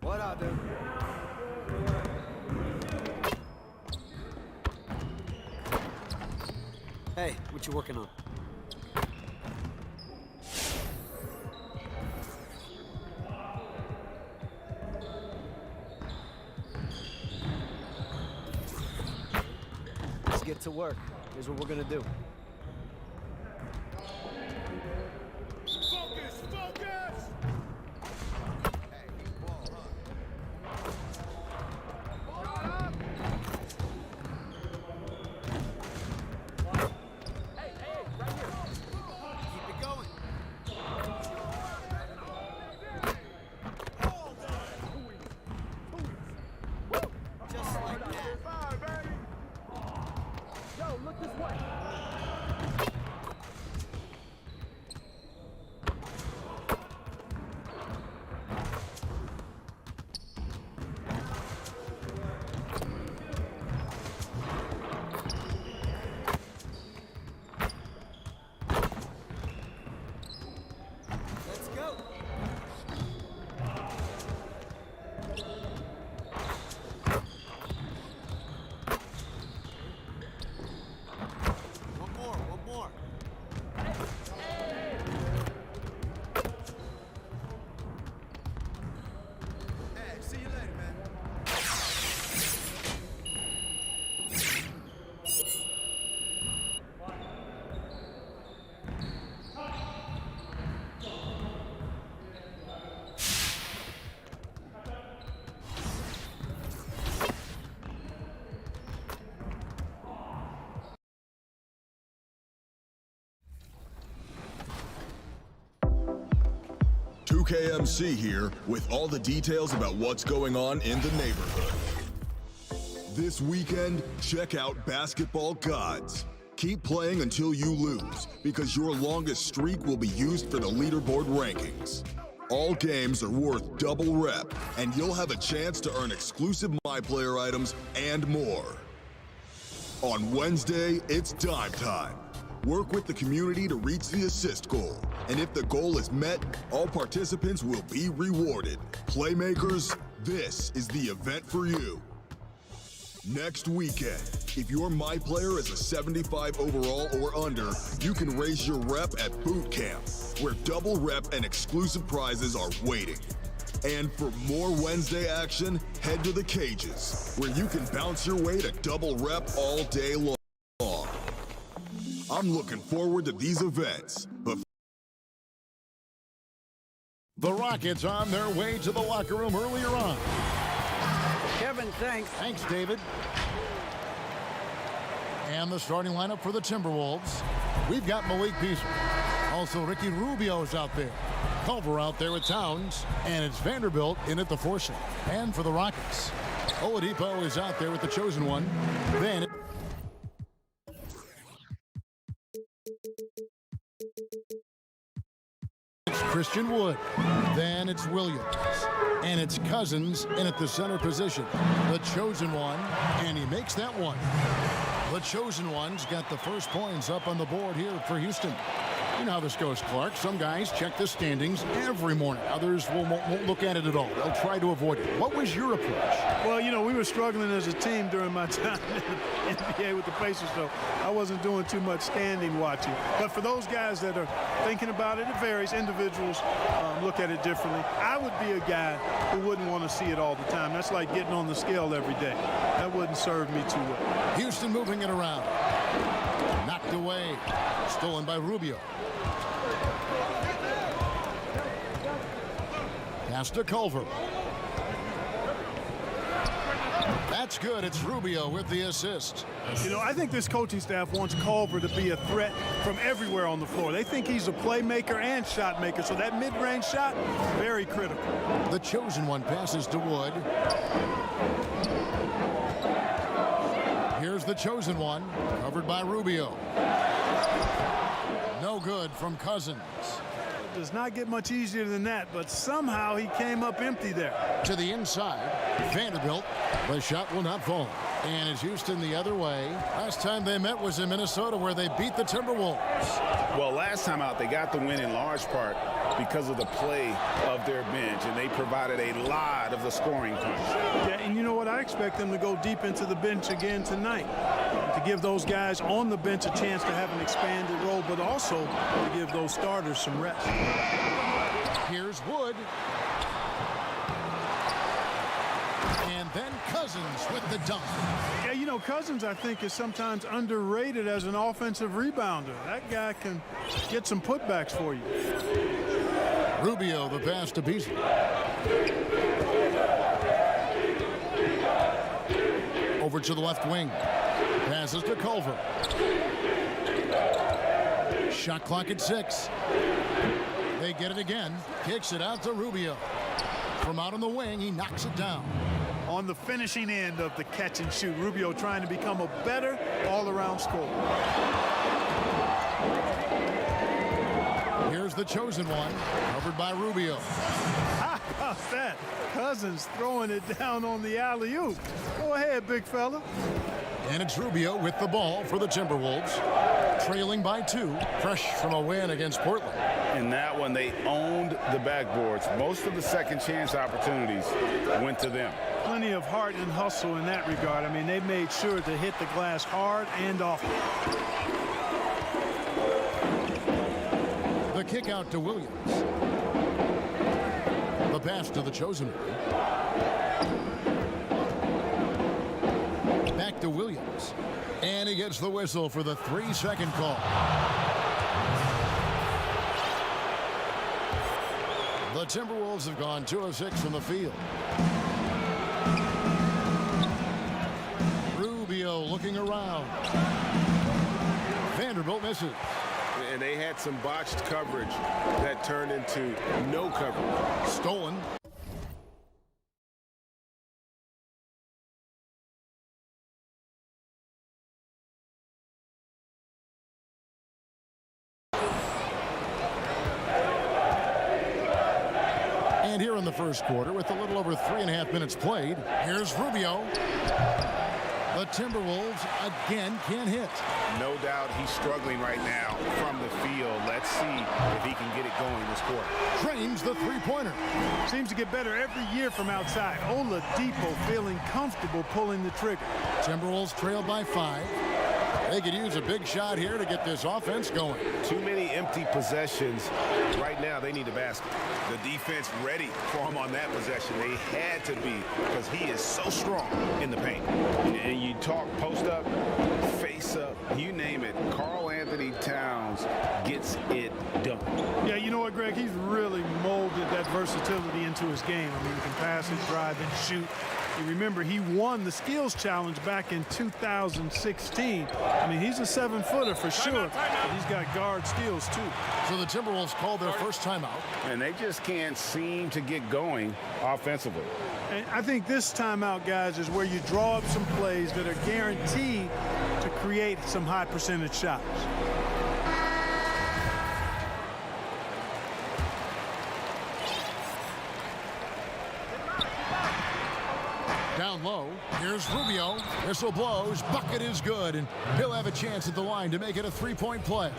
What I do? Hey, what you working on? Let's get to work. Here's what we're gonna do. Focus! Focus! KMC here with all the details about what's going on in the neighborhood. This weekend, check out Basketball Gods. Keep playing until you lose, because your longest streak will be used for the leaderboard rankings. All games are worth double rep, and you'll have a chance to earn exclusive MyPlayer items and more. On Wednesday, it's dime time. Work with the community to reach the assist goal. And if the goal is met, all participants will be rewarded. Playmakers, this is the event for you. Next weekend, if your MyPlayer is a 75 overall or under, you can raise your rep at Boot Camp, where double rep and exclusive prizes are waiting. And for more Wednesday action, head to the Cages, where you can bounce your way to double rep all day long. I'm looking forward to these events, but the Rockets on their way to the locker room earlier on. Kevin, thanks. Thanks, David. And the starting lineup for the Timberwolves. We've got Malik Beasley. Also, Ricky Rubio's out there. Culver out there with Towns. And it's Vanderbilt in at the forcing. And for the Rockets, Oladipo is out there with the chosen one. Then it's Christian Wood. Then it's Williams. And it's Cousins in at the center position. The chosen one. And he makes that one. The chosen one's got the first points up on the board here for Houston. You know how this goes, Clark. Some guys check the standings every morning. Others won't look at it at all. They'll try to avoid it. What was your approach? Well, you know, we were struggling as a team during my time in the NBA with the Pacers, so I wasn't doing too much standing watching. But for those guys that are thinking about it, it varies. Individuals look at it differently. I would be a guy who wouldn't want to see it all the time. That's like getting on the scale every day. That wouldn't serve me too well. Houston moving it around. Knocked away. Stolen by Rubio. Pass to Culver. That's good. It's Rubio with the assist. You know, I think this coaching staff wants Culver to be a threat from everywhere on the floor. They think he's a playmaker and shot maker, so that mid-range shot, very critical. The chosen one passes to Wood. Here's the chosen one, covered by Rubio. No good from Cousins. It does not get much easier than that, but somehow he came up empty there. To the inside, Vanderbilt. The shot will not fall. And it's Houston the other way. Last time they met was in Minnesota, where they beat the Timberwolves. Well, last time out, they got the win in large part because of the play of their bench, and they provided a lot of the scoring punch. Yeah, and you know what? I expect them to go deep into the bench again tonight to give those guys on the bench a chance to have an expanded role, but also to give those starters some rest. Here's Wood. And then Cousins with the dunk. Yeah, you know, Cousins, I think, is sometimes underrated as an offensive rebounder. That guy can get some putbacks for you. Rubio, the pass to Beasley. Over to the left wing. Passes to Culver. Shot clock at 6. They get it again. Kicks it out to Rubio. From out on the wing, he knocks it down. On the finishing end of the catch and shoot, Rubio trying to become a better all-around scorer. Here's the chosen one, covered by Rubio. How about that? Cousins throwing it down on the alley-oop. Go ahead, big fella. And it's Rubio with the ball for the Timberwolves, trailing by 2, fresh from a win against Portland. In that one, they owned the backboards. Most of the second chance opportunities went to them. Plenty of heart and hustle in that regard. I mean, they made sure to hit the glass hard and often. The kick out to Williams. The pass to the chosen one. Back to Williams. And he gets the whistle for the 3-second call. The Timberwolves have gone 2 of 6 from the field. Rubio looking around. Vanderbilt misses. And they had some botched coverage that turned into no coverage. Stolen. And here in the first quarter, with a little over 3.5 minutes played, here's Rubio. The Timberwolves again can't hit. No doubt he's struggling right now from the field. Let's see if he can get it going this quarter. Drains the three-pointer. Seems to get better every year from outside. Oladipo feeling comfortable pulling the trigger. Timberwolves trail by 5. They could use a big shot here to get this offense going. Too many empty possessions. Right now, they need a basket. The defense ready for him on that possession. They had to be, because he is so strong in the paint. And you talk post up, face up, you name it. Karl Anthony Towns gets it done. Yeah, you know what, Greg? He's really molded that versatility into his game. I mean, he can pass it, drive, and shoot. You remember, he won the skills challenge back in 2016. I mean, he's a 7-footer for sure, but he's got guard skills, too. So the Timberwolves called their first timeout. And they just can't seem to get going offensively. And I think this timeout, guys, is where you draw up some plays that are guaranteed to create some high percentage shots. Down low, here's Rubio. Whistle blows, bucket is good, and he'll have a chance at the line to make it a 3-point play.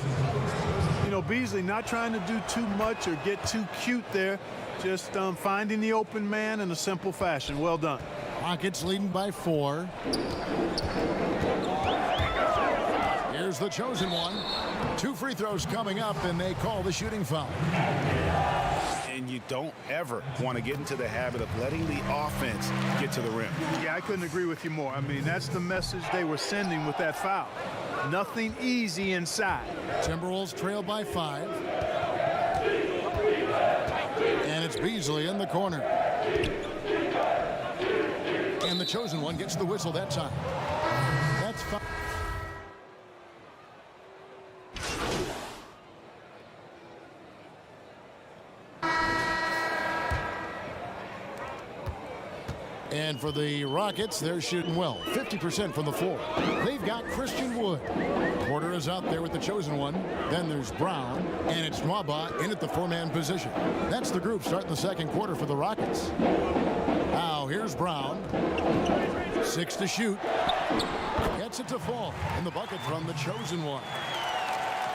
You know, Beasley not trying to do too much or get too cute there, just finding the open man in a simple fashion. Well done. Rockets leading by 4. Here's the chosen one. 2 free throws coming up, and they call the shooting foul. And you don't ever want to get into the habit of letting the offense get to the rim. Yeah, I couldn't agree with you more. I mean, that's the message they were sending with that foul. Nothing easy inside. Timberwolves trail by 5. And it's Beasley in the corner. And the chosen one gets the whistle that time. That's 5. And for the Rockets, they're shooting well, 50% from the floor. They've got Christian Wood. Porter is out there with the chosen one. Then there's Brown, and it's Nwaba in at the 4-man position. That's the group starting the second quarter for the Rockets. Now here's Brown. 6 to shoot. Gets it to fall, and the bucket from the chosen one.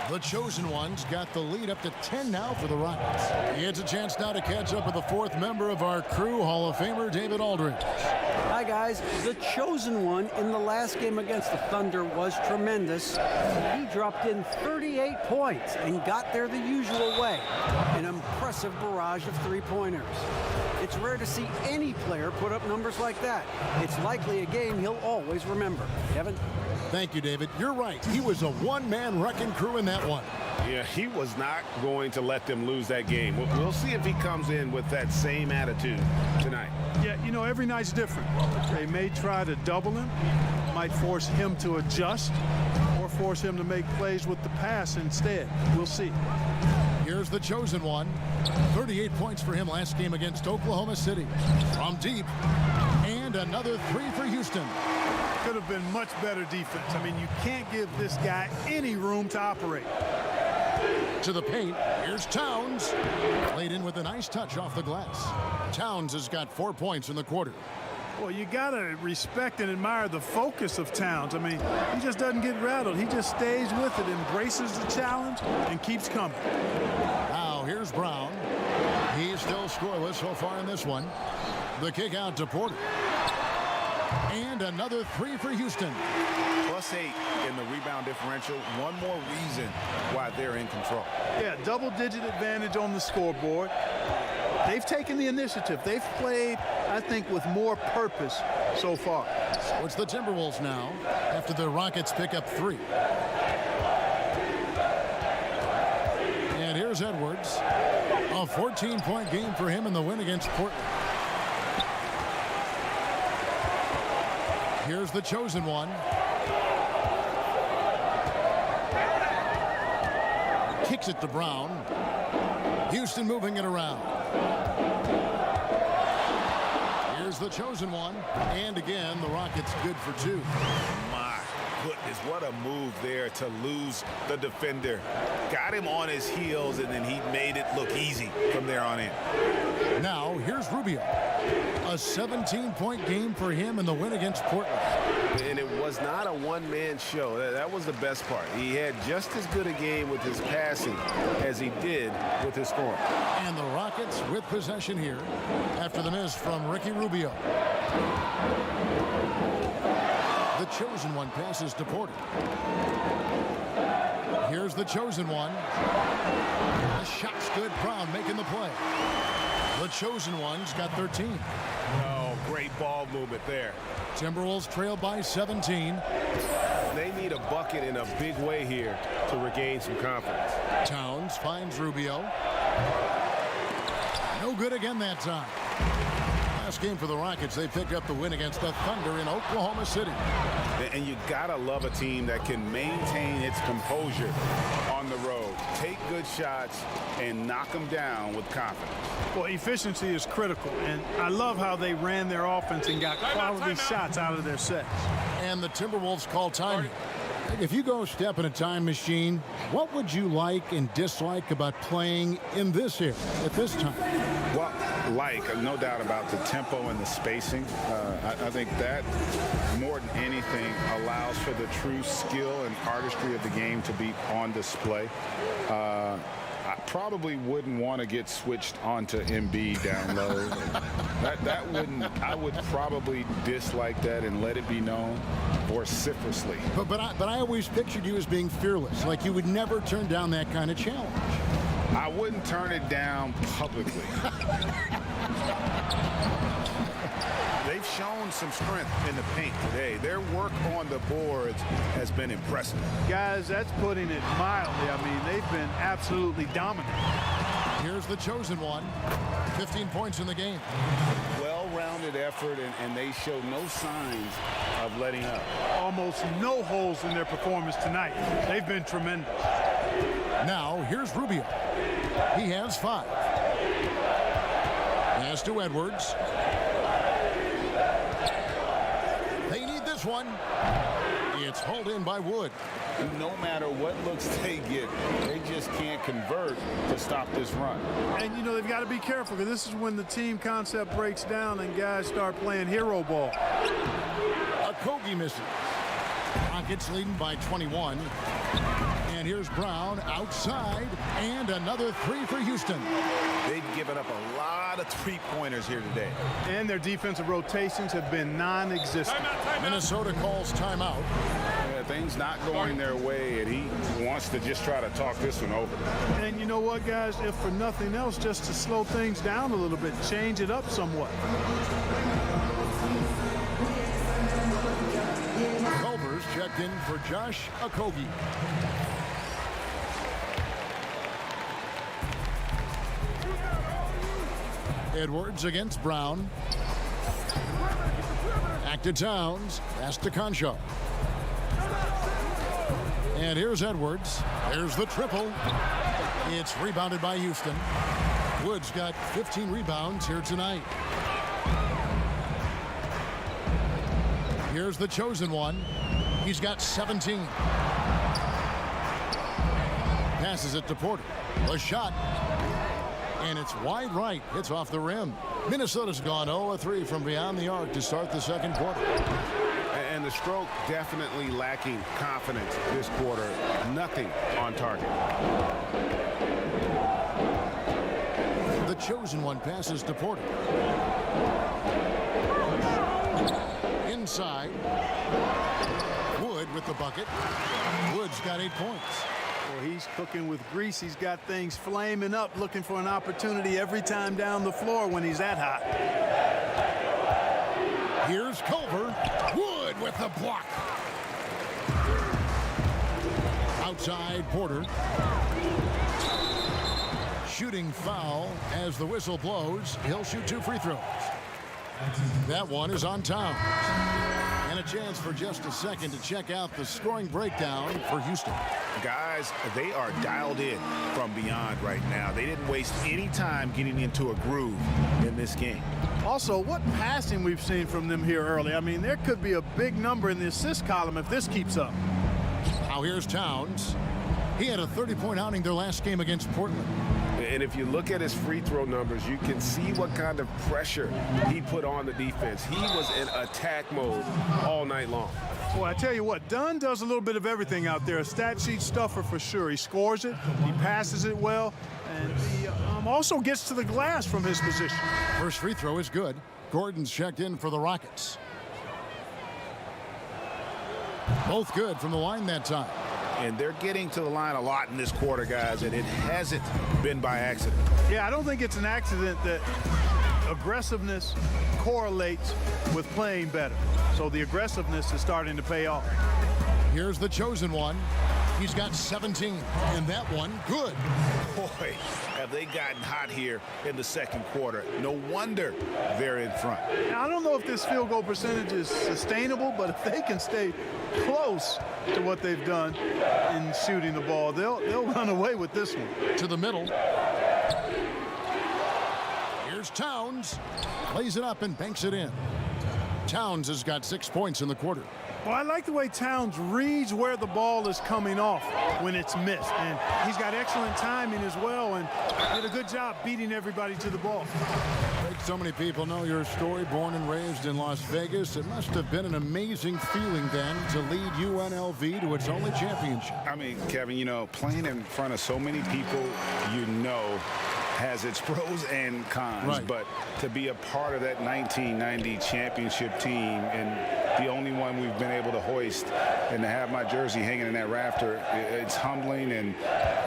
The Chosen Ones got the lead up to 10 now for the Rockets. It's a chance now to catch up with the fourth member of our crew, Hall of Famer David Aldridge. Hi, guys. The Chosen One in the last game against the Thunder was tremendous. He dropped in 38 points and got there the usual way. An impressive barrage of three-pointers. It's rare to see any player put up numbers like that. It's likely a game he'll always remember. Kevin? Thank you, David. You're right. He was a one-man wrecking crew in that one. Yeah, he was not going to let them lose that game. We'll see if he comes in with that same attitude tonight. Yeah, you know, every night's different. They may try to double him, might force him to adjust, or force him to make plays with the pass instead. We'll see. Here's the Chosen One. 38 points for him last game against Oklahoma City. From deep. And another three for Houston. Could have been much better defense. I mean, you can't give this guy any room to operate. To the paint, here's Towns. Played in with a nice touch off the glass. Towns has got 4 points in the quarter. Well, you got to respect and admire the focus of Towns. I mean, he just doesn't get rattled. He just stays with it, embraces the challenge, and keeps coming. Now, here's Brown. He's still scoreless so far in this one. The kick out to Porter. And another three for Houston. +8 in the rebound differential. One more reason why they're in control. Yeah, double-digit advantage on the scoreboard. They've taken the initiative. They've played, I think, with more purpose so far. So it's the Timberwolves now after the Rockets pick up 3. And here's Edwards. A 14-point game for him in the win against Portland. Here's the Chosen One. Kicks it to Brown. Houston moving it around. Here's the Chosen One. And again, the Rockets good for 2. My goodness, what a move there to lose the defender. Got him on his heels, and then he made it look easy from there on in. Now, here's Rubio. A 17-point game for him in the win against Portland. And it was not a one-man show. That was the best part. He had just as good a game with his passing as he did with his scoring. And the Rockets with possession here after the miss from Ricky Rubio. The Chosen One passes to Porter. Here's the Chosen One. The shot's good. Brown making the play. The Chosen One's got 13. Oh, great ball movement there. Timberwolves trail by 17. They need a bucket in a big way here to regain some confidence. Towns finds Rubio. No good again that time. Last game for the Rockets, they picked up the win against the Thunder in Oklahoma City. And you gotta love a team that can maintain its composure on the road. Take good shots and knock them down with confidence. Well, efficiency is critical, and I love how they ran their offense and got quality shots out of their sets. And the Timberwolves call time here. If you go step in a time machine, what would you like and dislike about playing in this era at this time? Well, no doubt about the tempo and the spacing. I think that, more than anything, allows for the true skill and artistry of the game to be on display. I probably wouldn't want to get switched onto Embiid down low. I would probably dislike that and let it be known vociferously. But I always pictured you as being fearless, like you would never turn down that kind of challenge. I wouldn't turn it down publicly. They've shown some strength in the paint today. Their work on the boards has been impressive. Guys, that's putting it mildly. I mean, they've been absolutely dominant. Here's the Chosen One. 15 points in the game. Well-rounded effort, and they show no signs of letting up. Almost no holes in their performance tonight. They've been tremendous. Now, here's Rubio. He has 5. Pass to Edwards. They need this one. It's hauled in by Wood. No matter what looks they get, they just can't convert to stop this run. And, you know, they've got to be careful, because this is when the team concept breaks down and guys start playing hero ball. Okogie misses. Rockets leading by 21. And here's Brown outside, and another three for Houston. They've given up a lot of three-pointers here today. And their defensive rotations have been non-existent. Minnesota calls timeout. Yeah, things not going their way, and he wants to just try to talk this one over. And you know what, guys? If for nothing else, just to slow things down a little bit, change it up somewhat. Culver's checked in for Josh Okogie. Edwards against Brown. Back to Towns. Pass to Concho. And here's Edwards. There's the triple. It's rebounded by Houston. Woods got 15 rebounds here tonight. Here's the chosen one. He's got 17. Passes it to Porter. A shot. And it's wide right. It's off the rim. Minnesota's gone 0-3 from beyond the arc to start the second quarter. And the stroke definitely lacking confidence this quarter. Nothing on target. The chosen one passes to Porter. Inside. Wood with the bucket. Wood's got 8 points. Well, he's cooking with grease. He's got things flaming up, looking for an opportunity every time down the floor when he's that hot. Here's Culver. Wood with the block. Outside Porter. Shooting foul as the whistle blows. He'll shoot 2 free throws. That one is on Towns. And a chance for just a second to check out the scoring breakdown for Houston. Guys, they are dialed in from beyond right now. They didn't waste any time getting into a groove in this game. Also, what passing we've seen from them here early. I mean, there could be a big number in the assist column if this keeps up. Now here's Towns. He had a 30-point outing their last game against Portland. And if you look at his free throw numbers, you can see what kind of pressure he put on the defense. He was in attack mode all night long. Well, I tell you what, Dunn does a little bit of everything out there. A stat sheet stuffer for sure. He scores it, he passes it well, and he also gets to the glass from his position. First free throw is good. Gordon's checked in for the Rockets. Both good from the line that time. And they're getting to the line a lot in this quarter, guys, and it hasn't been by accident. Yeah, I don't think it's an accident that aggressiveness correlates with playing better. So the aggressiveness is starting to pay off. Here's the chosen one. He's got 17, and that one good. Boy, have they gotten hot here in the second quarter. No wonder they're in front. Now, I don't know if this field goal percentage is sustainable, but if they can stay close to what they've done in shooting the ball, they'll run away with this one. To the middle. Here's Towns. Plays it up and banks it in. Towns has got 6 points in the quarter. Well, I like the way Towns reads where the ball is coming off when it's missed. And he's got excellent timing as well and did a good job beating everybody to the ball. Like so many people know your story, born and raised in Las Vegas. It must have been an amazing feeling then to lead UNLV to its only championship. I mean, Kevin, you know, playing in front of so many people you know has its pros and cons, right. But to be a part of that 1990 championship team and the only one we've been able to hoist and to have my jersey hanging in that rafter, it's humbling, and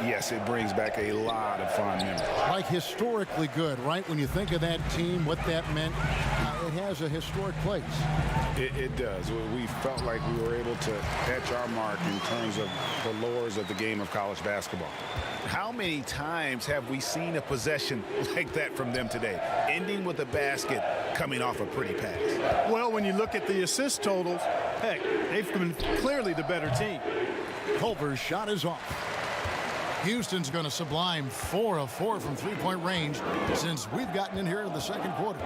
yes, it brings back a lot of fond memories. Like historically good, right? When you think of that team, what that meant, it has a historic place. It does. We felt like we were able to etch our mark in terms of the lures of the game of college basketball. How many times have we seen a possession like that from them today, ending with a basket coming off a pretty pass? Well, when you look at the assist totals, heck, they've been clearly the better team. Culver's shot is off. Houston's going to sublime 4 of 4 from three-point range since we've gotten in here in the second quarter.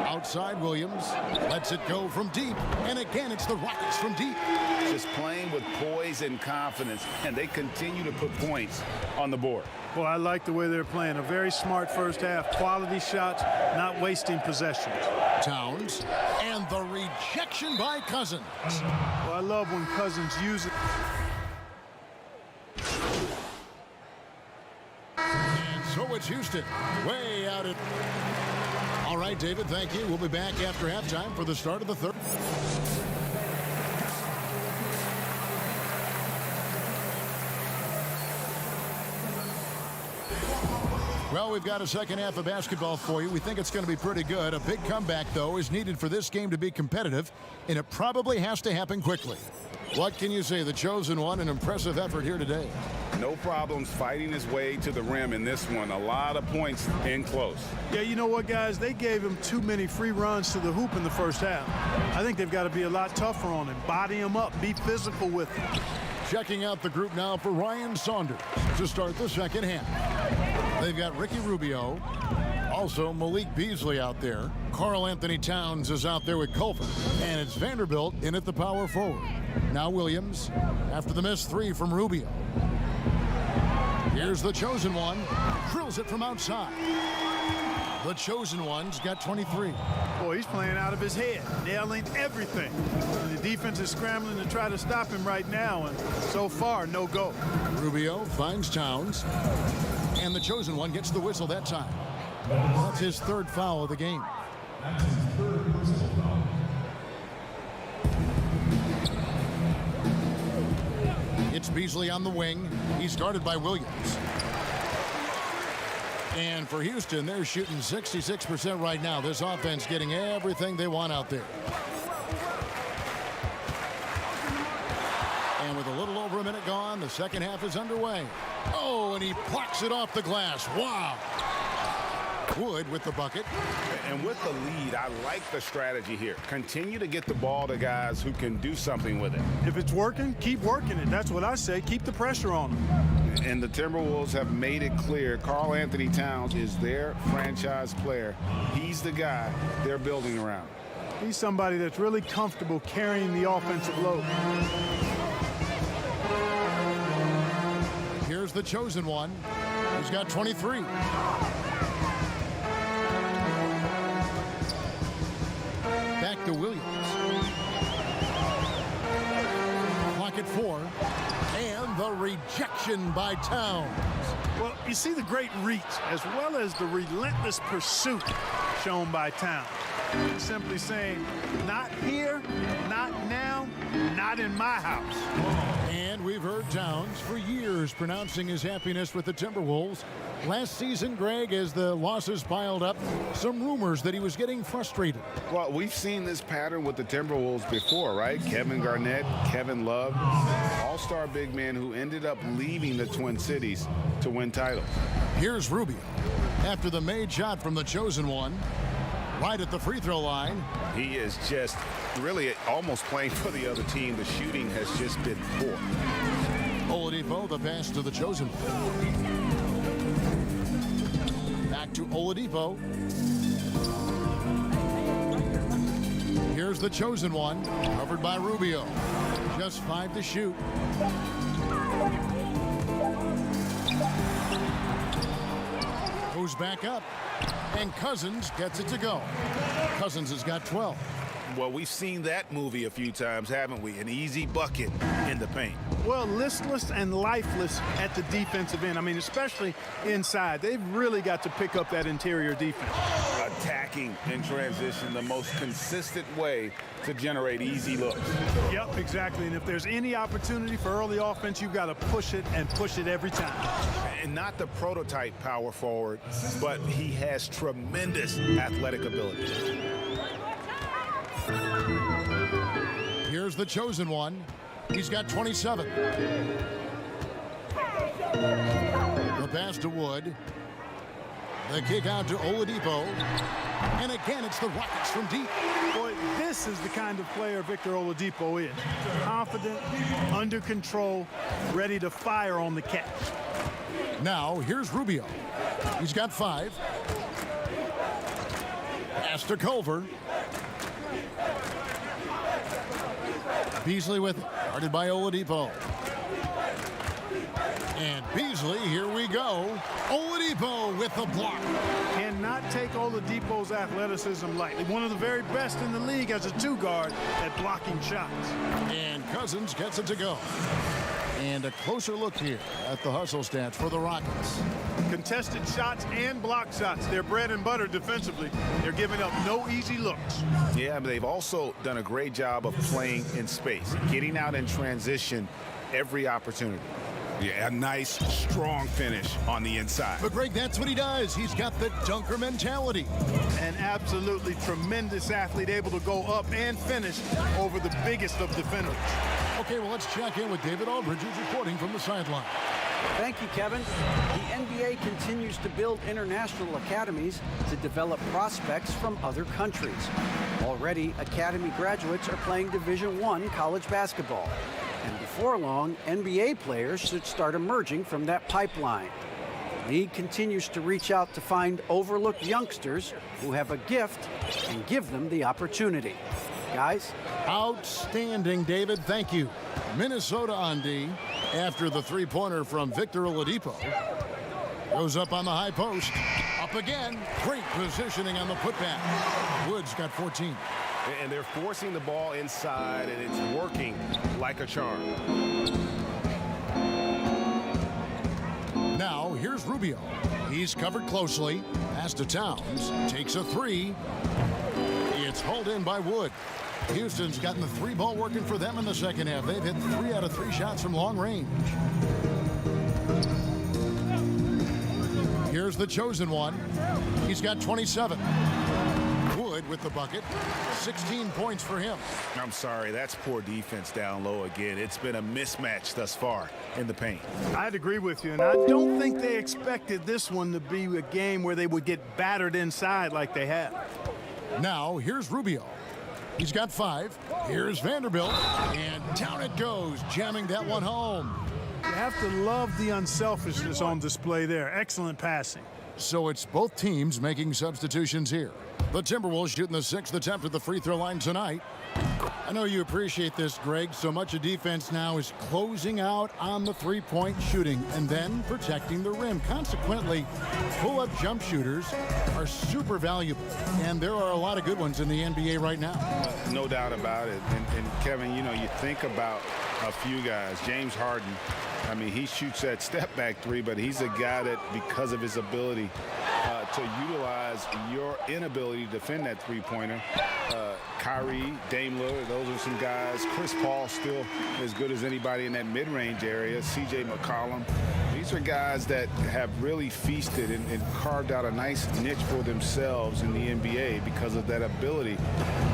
Outside Williams lets it go from deep, and again it's the Rockets from deep. Just playing with poise and confidence, and they continue to put points on the board. Well, I like the way they're playing. A very smart first half, quality shots, not wasting possessions. Towns, and the rejection by Cousins. Well, I love when Cousins uses it. And so it's Houston, way out at... All right, David, thank you. We'll be back after halftime for the start of the third. Well, we've got a second half of basketball for you. We think it's going to be pretty good. A big comeback, though, is needed for this game to be competitive, and it probably has to happen quickly. What can you say? The chosen one, an impressive effort here today. No problems fighting his way to the rim in this one. A lot of points in close. Yeah, you know what, guys? They gave him too many free runs to the hoop in the first half. I think they've got to be a lot tougher on him. Body him up. Be physical with him. Checking out the group now for Ryan Saunders to start the second half. They've got Ricky Rubio, also Malik Beasley out there. Karl Anthony Towns is out there with Culver, and it's Vanderbilt in at the power forward. Now Williams after the missed three from Rubio. Here's the chosen one, drills it from outside. The chosen one's got 23. Boy, he's playing out of his head, nailing everything. And the defense is scrambling to try to stop him right now, and so far, no go. Rubio finds Towns, and the chosen one gets the whistle that time. That's his third foul of the game. It's Beasley on the wing. He's guarded by Williams. And for Houston, they're shooting 66% right now. This offense getting everything they want out there. And with a little over a minute gone, the second half is underway. Oh, and he plucks it off the glass. Wow. Wood with the bucket. And with the lead, I like the strategy here. Continue to get the ball to guys who can do something with it. If it's working, keep working it. That's what I say. Keep the pressure on them. And the Timberwolves have made it clear Karl Anthony Towns is their franchise player. He's the guy they're building around. He's somebody that's really comfortable carrying the offensive load. Here's the chosen one. He's got 23. Back to Williams. Clock at 4. And the rejection by Towns. Well, you see the great reach as well as the relentless pursuit shown by Towns. He's simply saying, not here, not now, not in my house. And we've heard Towns for years pronouncing his happiness with the Timberwolves. Last season, Greg, as the losses piled up, some rumors that he was getting frustrated. Well, we've seen this pattern with the Timberwolves before, right? Kevin Garnett, Kevin Love, all-star big men who ended up leaving the Twin Cities to win titles. Here's Rubio after the made shot from the chosen one. Right at the free throw line. He is just really almost playing for the other team. The shooting has just been poor. Oladipo, the pass to the chosen one. Back to Oladipo. Here's the chosen one, covered by Rubio. Just 5 to shoot. Goes back up, and Cousins gets it to go. Cousins has got 12. Well, we've seen that movie a few times, haven't we? An easy bucket in the paint. Well, listless and lifeless at the defensive end. I mean, especially inside. They've really got to pick up that interior defense. Attacking in transition, the most consistent way to generate easy looks. Yep, exactly. And if there's any opportunity for early offense, you've got to push it and push it every time. And not the prototype power forward, but he has tremendous athletic ability. Here's the chosen one. He's got 27. The pass to Wood. The kick out to Oladipo. And again, it's the Rockets from deep. Boy, this is the kind of player Victor Oladipo is. Confident, under control, ready to fire on the catch. Now, here's Rubio. He's got 5. Pass to Culver. Beasley with it, guarded by Oladipo. And Beasley, here we go. Oladipo with the block. Cannot take Oladipo's athleticism lightly. One of the very best in the league as a two-guard at blocking shots. And Cousins gets it to go. And a closer look here at the hustle stats for the Rockets. Contested shots and block shots. They're bread and butter defensively. They're giving up no easy looks. Yeah, but they've also done a great job of playing in space, getting out in transition every opportunity. Yeah, a nice, strong finish on the inside. But, Greg, that's what he does. He's got the dunker mentality. An absolutely tremendous athlete, able to go up and finish over the biggest of defenders. Okay, well, let's check in with David Aldridge, who's reporting from the sideline. Thank you, Kevin. The NBA continues to build international academies to develop prospects from other countries. Already, academy graduates are playing Division I college basketball. And before long, NBA players should start emerging from that pipeline. The league continues to reach out to find overlooked youngsters who have a gift and give them the opportunity. Guys? Outstanding, David. Thank you. Minnesota on D after the three-pointer from Victor Oladipo. Goes up on the high post. Up again. Great positioning on the putback. Woods got 14. And they're forcing the ball inside, and it's working like a charm. Now, here's Rubio. He's covered closely. Pass to Towns. Takes a three. It's hauled in by Wood. Houston's gotten the three ball working for them in the second half. They've hit 3 out of 3 shots from long range. Here's the chosen one. He's got 27. Wood with the bucket. 16 points for him. I'm sorry, that's poor defense down low again. It's been a mismatch thus far in the paint. I'd agree with you, and I don't think they expected this one to be a game where they would get battered inside like they have. Now, here's Rubio. He's got 5. Here's Vanderbilt. And down it goes, jamming that one home. You have to love the unselfishness on display there. Excellent passing. So it's both teams making substitutions here. The Timberwolves shooting the 6th attempt at the free throw line tonight. I know you appreciate this, Greg. So much of defense now is closing out on the three-point shooting and then protecting the rim. Consequently, pull-up jump shooters are super valuable, and there are a lot of good ones in the NBA right now. No doubt about it. And Kevin, you know, you think about a few guys. James Harden, I mean, he shoots that step-back three, but he's a guy that, because of his ability to utilize your inability to defend that three-pointer, Kyrie, Dame Lillard, those are some guys. Chris Paul still as good as anybody in that mid-range area. C.J. McCollum. These are guys that have really feasted and carved out a nice niche for themselves in the NBA because of that ability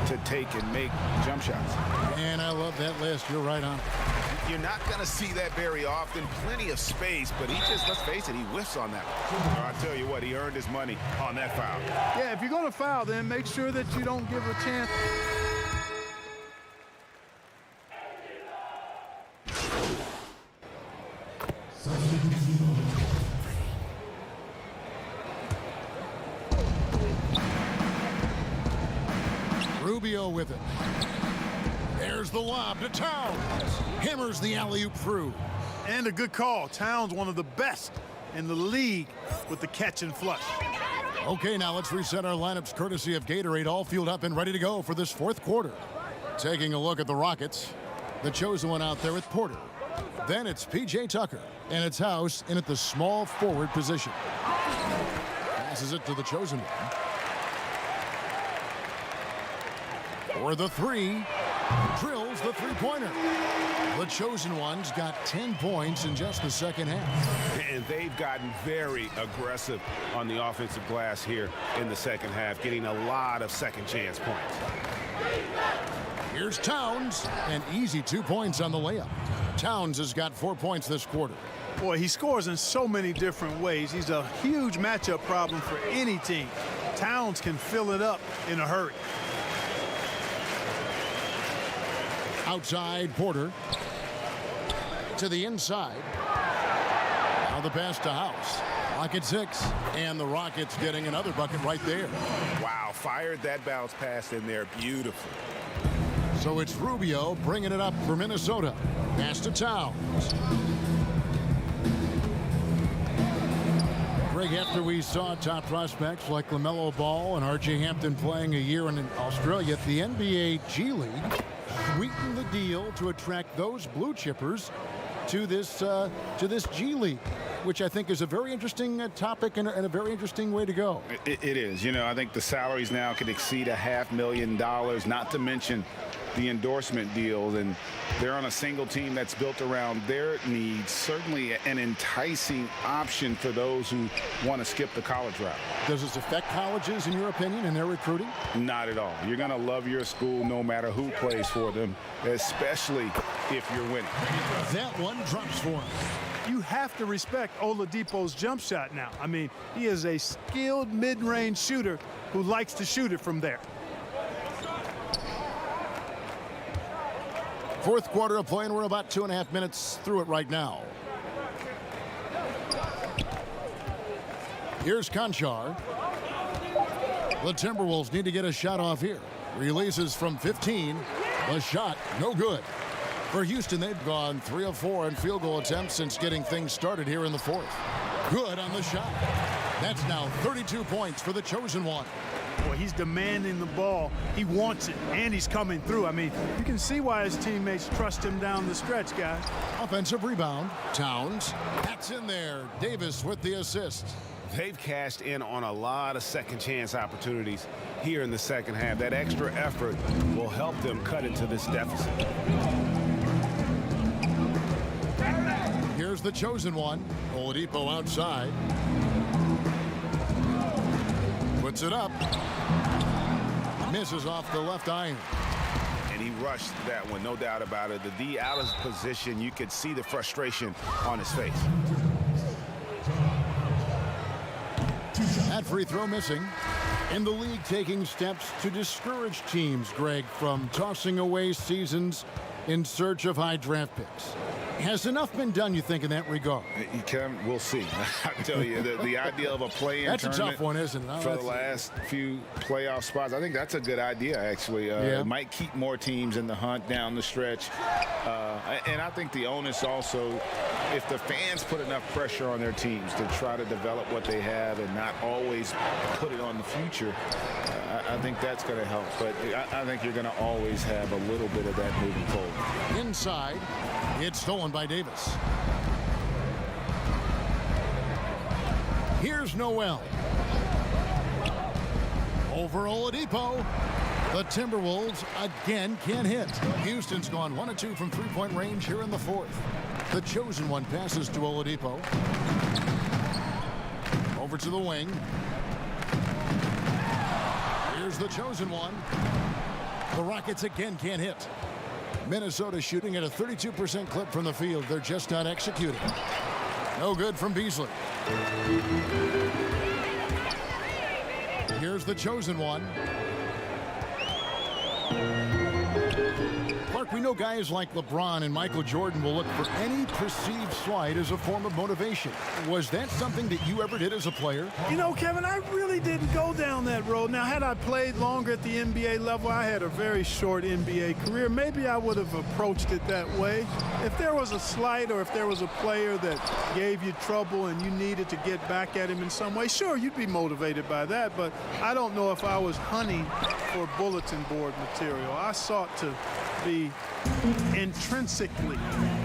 to take and make jump shots. And I love that list. You're right on. You're not going to see that very often. Plenty of space, but he just, let's face it, he whiffs on that one. I'll tell you what, he earned his money on that foul. Yeah, if you're going to foul, then make sure that you don't give a chance. Rubio with it. There's the lob to Towns. Hammers the alley-oop through. And a good call. Towns, one of the best in the league with the catch and flush. Okay, now let's reset our lineups courtesy of Gatorade, all fueled up and ready to go for this fourth quarter. Taking a look at the Rockets. The chosen one out there with Porter. Then it's P.J. Tucker, and it's House in at the small forward position. Passes it to the chosen one. For the three, drills the three-pointer. The chosen one's got 10 points in just the second half. And they've gotten very aggressive on the offensive glass here in the second half, getting a lot of second chance points. Here's Towns, an easy 2 points on the layup. Towns has got 4 points this quarter. Boy, he scores in so many different ways. He's a huge matchup problem for any team. Towns can fill it up in a hurry. Outside, Porter. To the inside. Now the pass to House. Clock at 6. And the Rockets getting another bucket right there. Wow, fired that bounce pass in there. Beautiful. So it's Rubio bringing it up for Minnesota. Pass to Towns. Greg, after we saw top prospects like LaMelo Ball and R.J. Hampton playing a year in Australia, the NBA G League sweetened the deal to attract those blue chippers to this G League, which I think is a very interesting topic and a very interesting way to go. It is. You know, I think the salaries now could exceed $500,000, not to mention the endorsement deals, and they're on a single team that's built around their needs. Certainly an enticing option for those who want to skip the college route. Does this affect colleges, in your opinion, in their recruiting? Not at all. You're going to love your school no matter who plays for them, especially if you're winning. That one drops for him. You have to respect Oladipo's jump shot now. I mean, he is a skilled mid-range shooter who likes to shoot it from there. Fourth quarter of play, and we're about 2.5 minutes through it right now. Here's Conchar. The Timberwolves need to get a shot off here. Releases from 15. The shot, no good. For Houston, they've gone 3 of 4 in field goal attempts since getting things started here in the fourth. Good on the shot. That's now 32 points for the chosen one. Boy, he's demanding the ball. He wants it, and he's coming through. I mean, you can see why his teammates trust him down the stretch, guys. Offensive rebound. Towns. That's in there. Davis with the assist. They've cashed in on a lot of second chance opportunities here in the second half. That extra effort will help them cut into this deficit. Here's the chosen one. Oladipo outside. Puts it up. Misses off the left iron. And he rushed that one, no doubt about it. The D out of position, you could see the frustration on his face. That free throw missing. In the league, taking steps to discourage teams, Greg, from tossing away seasons in search of high draft picks. Has enough been done, you think, in that regard? We'll see. I tell you, the idea of a play-in That's tournament a tough one, isn't it? for the last few playoff spots, I think that's a good idea, actually. It might keep more teams in the hunt down the stretch. And I think the onus also, if the fans put enough pressure on their teams to try to develop what they have and not always put it on the future, I think that's going to help. But I think you're going to always have a little bit of that moving forward. Inside, it's stolen by Davis. Here's Noel. Over Oladipo. The Timberwolves again can't hit. Houston's gone 1 of 2 from three-point range here in the fourth. The chosen one passes to Oladipo. Over to the wing. Here's the chosen one. The Rockets again can't hit. Minnesota shooting at a 32% clip from the field. They're just not executing. No good from Beasley. Here's the chosen one. Clark, we know guys like LeBron and Michael Jordan will look for any perceived slight as a form of motivation. Was that something that you ever did as a player? You know, Kevin, I really didn't go down that road. Now, had I played longer at the NBA level, I had a very short NBA career. Maybe I would have approached it that way. If there was a slight or if there was a player that gave you trouble and you needed to get back at him in some way, sure, you'd be motivated by that. But I don't know if I was hunting for bulletin board material. I sought to be intrinsically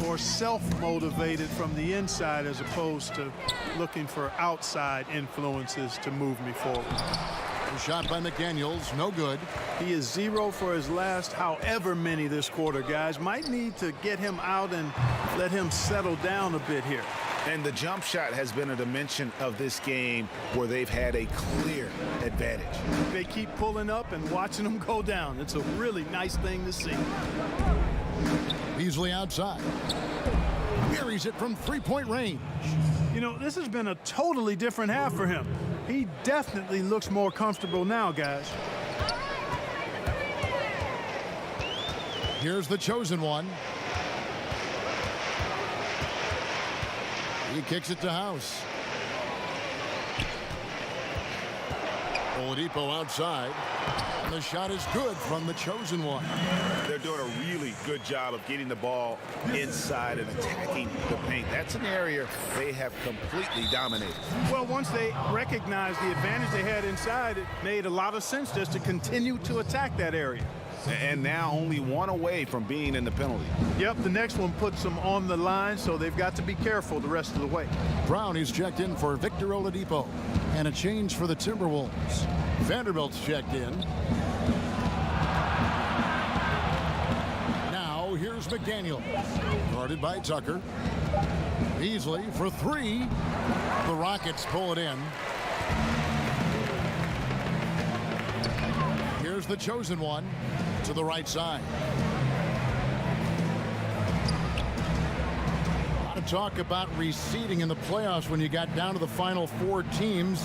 or self-motivated from the inside as opposed to looking for outside influences to move me forward. The shot by McDaniels, no good. He is 0 for his last however many this quarter, guys. Might need to get him out and let him settle down a bit here. And the jump shot has been a dimension of this game where they've had a clear advantage. They keep pulling up and watching them go down. It's a really nice thing to see. Beasley outside. Carries it from three-point range. You know, this has been a totally different half for him. He definitely looks more comfortable now, guys. Here's the chosen one. He kicks it to House. Oladipo outside. And the shot is good from the chosen one. They're doing a really good job of getting the ball inside and attacking the paint. That's an area they have completely dominated. Well, once they recognized the advantage they had inside, it made a lot of sense just to continue to attack that area. And now only one away from being in the penalty. Yep, the next one puts them on the line, so they've got to be careful the rest of the way. Brown is checked in for Victor Oladipo. And a change for the Timberwolves. Vanderbilt's checked in. Now here's McDaniel. Guarded by Tucker. Beasley for three. The Rockets pull it in. Here's the chosen one to the right side. A lot of talk about reseeding in the playoffs when you got down to the final four teams.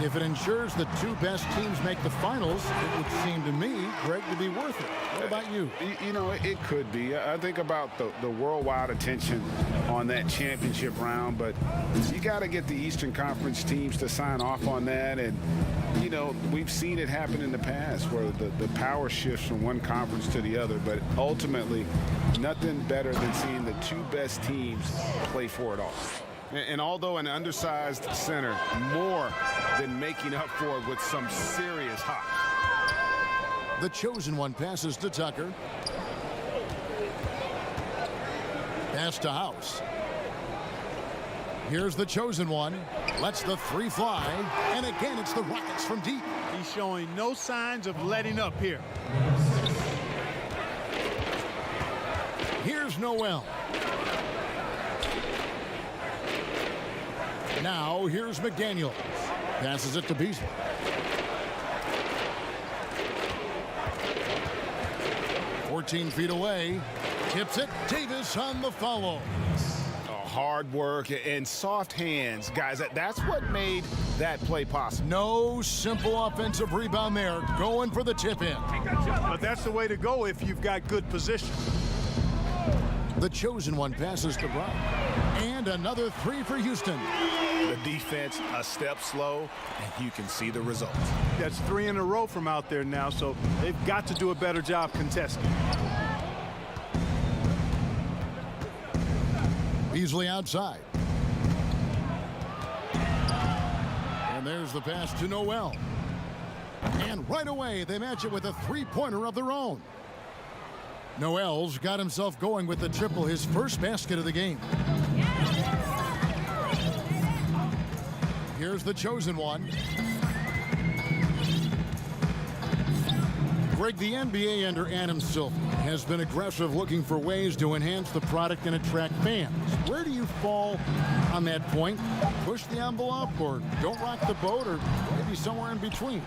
If it ensures the two best teams make the finals, it would seem to me, Greg, to be worth it. What about you? You know, it could be. I think about the worldwide attention on that championship round, but you got to get the Eastern Conference teams to sign off on that. And, you know, we've seen it happen in the past where the power shifts from one conference to the other, but ultimately nothing better than seeing the two best teams play for it all. And although an undersized center, more than making up for it with some serious hops. The chosen one passes to Tucker. Pass to House. Here's the chosen one. Lets the three fly. And again, it's the Rockets from deep. He's showing no signs of letting up here. Here's Noel. Now here's McDaniel. Passes it to Beasley. "14 feet away. Tips it. Davis on the follow. Hard work and soft hands, guys. That's what made that play possible. No simple offensive rebound there. Going for the tip in. But that's the way to go if you've got good position. The chosen one passes to Brown. And another three for Houston. The defense a step slow, and you can see the results. That's three in a row from out there now, so they've got to do a better job contesting. Beasley outside. And there's the pass to Noel. And right away, they match it with a three-pointer of their own. Noel's got himself going with the triple, his first basket of the game. Here's the chosen one. Greg, the NBA under Adam Silver has been aggressive, looking for ways to enhance the product and attract fans. Where do you fall on that point? Push the envelope, or don't rock the boat, or maybe somewhere in between?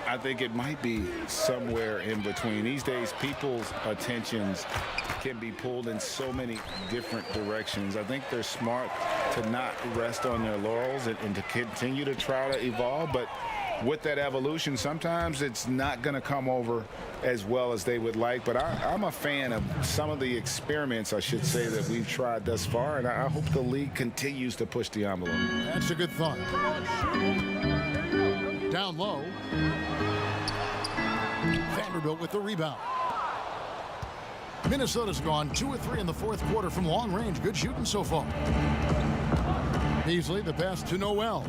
I think it might be somewhere in between. These days, people's attentions can be pulled in so many different directions. I think they're smart to not rest on their laurels and to continue to try to evolve, but with that evolution, sometimes it's not going to come over as well as they would like. But I'm a fan of some of the experiments, I should say, that we've tried thus far, and I hope the league continues to push the envelope. That's a good thought. Down low. Vanderbilt with the rebound. Minnesota's gone 2 of 3 in the fourth quarter from long range. Good shooting so far. Beasley, the pass to Noel.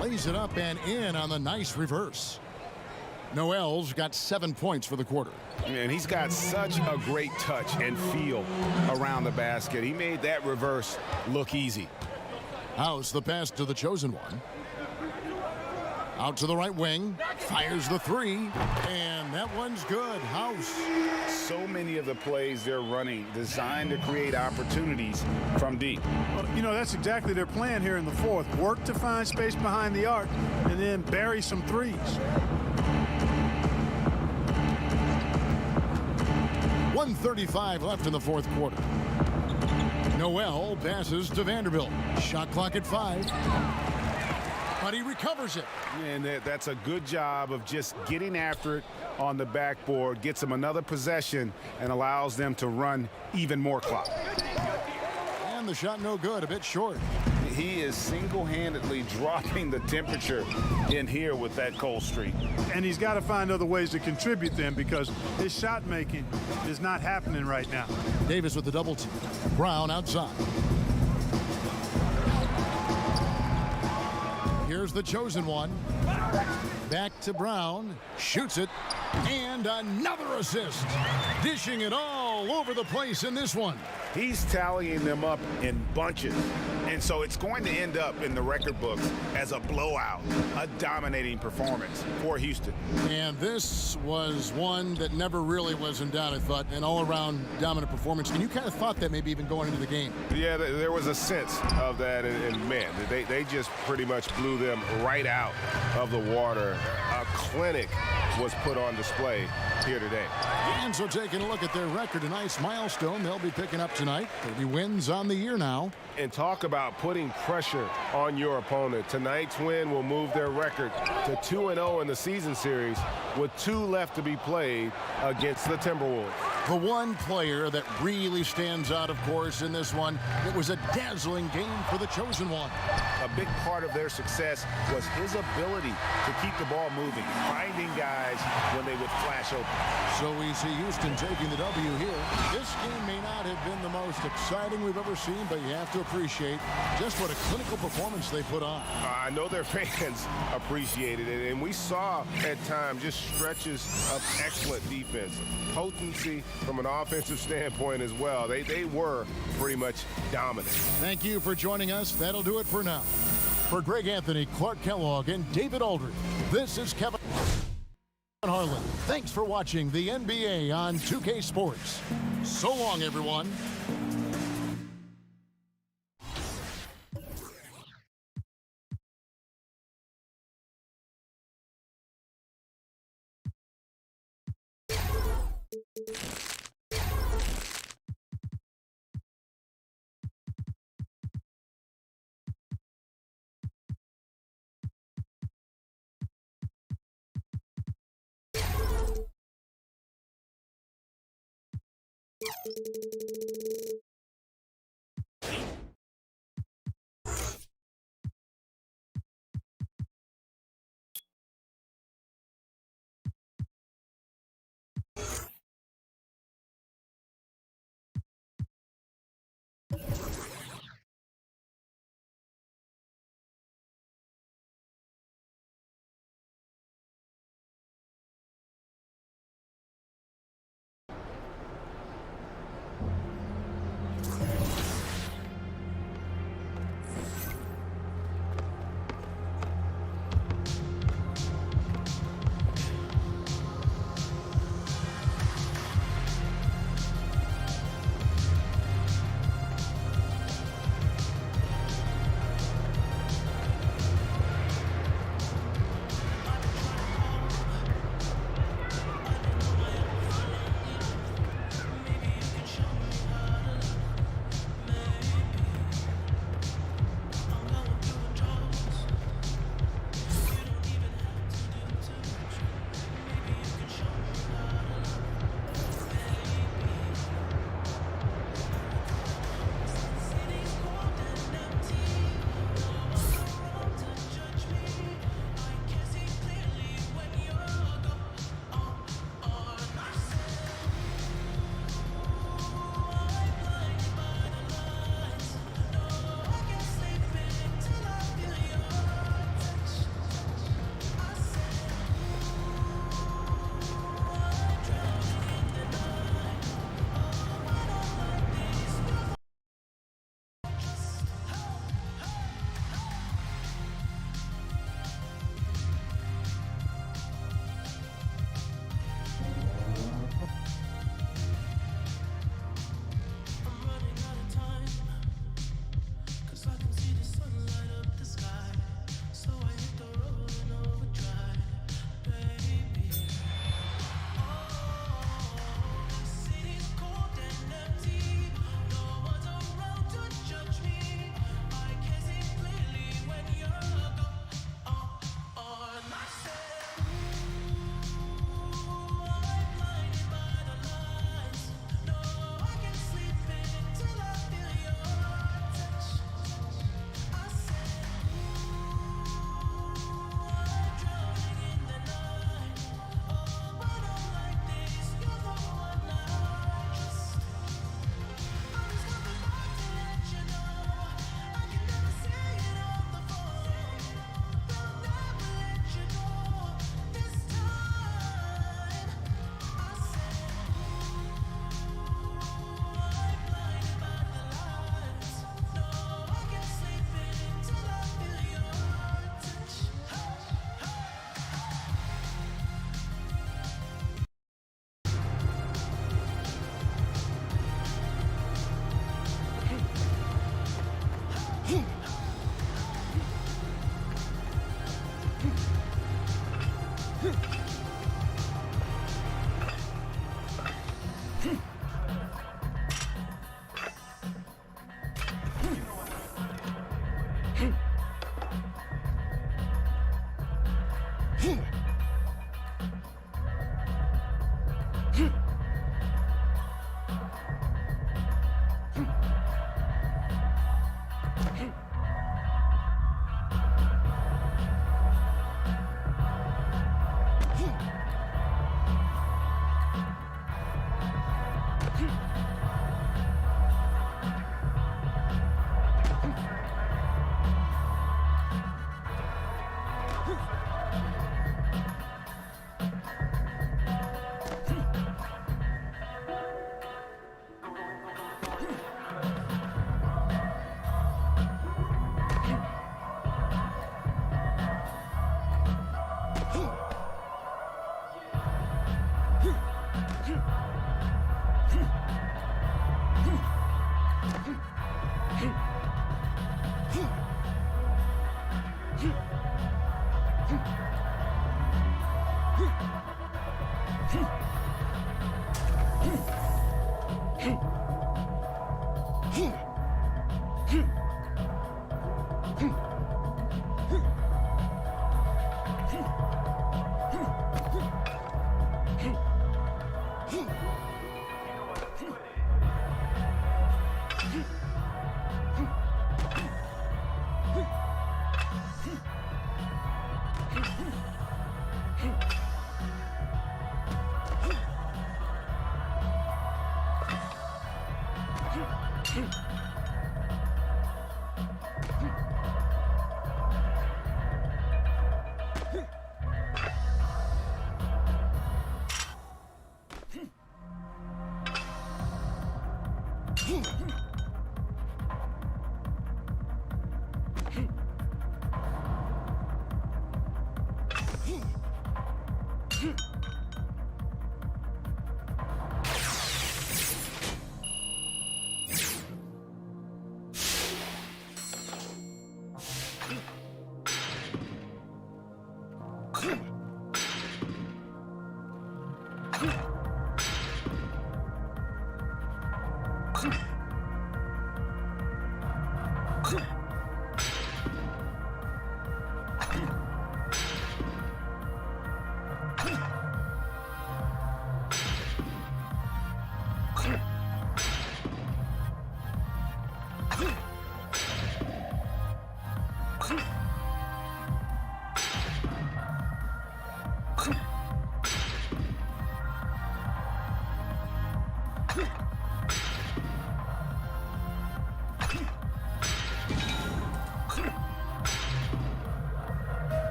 Lays it up and in on the nice reverse. Noel's got 7 points for the quarter. And he's got such a great touch and feel around the basket. He made that reverse look easy. House, the pass to the chosen one. Out to the right wing. Fires the three. And that one's good. House. So many of the plays they're running designed to create opportunities from deep. Well, you know, that's exactly their plan here in the fourth. Work to find space behind the arc and then bury some threes. 1:35 left in the fourth quarter. Noel passes to Vanderbilt. Shot clock at 5. But he recovers it. And that's a good job of just getting after it on the backboard, gets them another possession, and allows them to run even more clock. And the shot no good, a bit short. he is single-handedly dropping the temperature in here with that cold streak. And he's got to find other ways to contribute then, because his shot making is not happening right now. Davis with the double team. Brown outside. Here's the chosen one. Back to Brown. Shoots it. And another assist. Dishing it all over the place in this one. He's tallying them up in bunches. And so it's going to end up in the record books as a blowout, a dominating performance for Houston. And this was one that never really was in doubt, I thought, an all-around dominant performance. And you kind of thought that maybe even going into the game. Yeah, there was a sense of that, and man, they just pretty much blew them right out of the water. A clinic was put on display here today. And so taking a look at their record, a nice milestone they'll be picking up tonight. 30 wins on the year now. And talk about putting pressure on your opponent. Tonight's win will move their record to 2-0 in the season series with 2 left to be played against the Timberwolves. The one player that really stands out, of course, in this one, it was a dazzling game for the chosen one. A big part of their success was his ability to keep the ball moving, finding guys when they would flash open. So we see Houston taking the W here. This game may not have been the most exciting we've ever seen, but you have to appreciate just what a clinical performance they put on. I know their fans appreciated it, and we saw at times just stretches of excellent defense, potency from an offensive standpoint as well. They were pretty much dominant. Thank you for joining us. That'll do it for now. For Greg Anthony, Clark Kellogg, and David Aldridge, this is Kevin Harlan. Thanks for watching the NBA on 2K Sports. So long, everyone.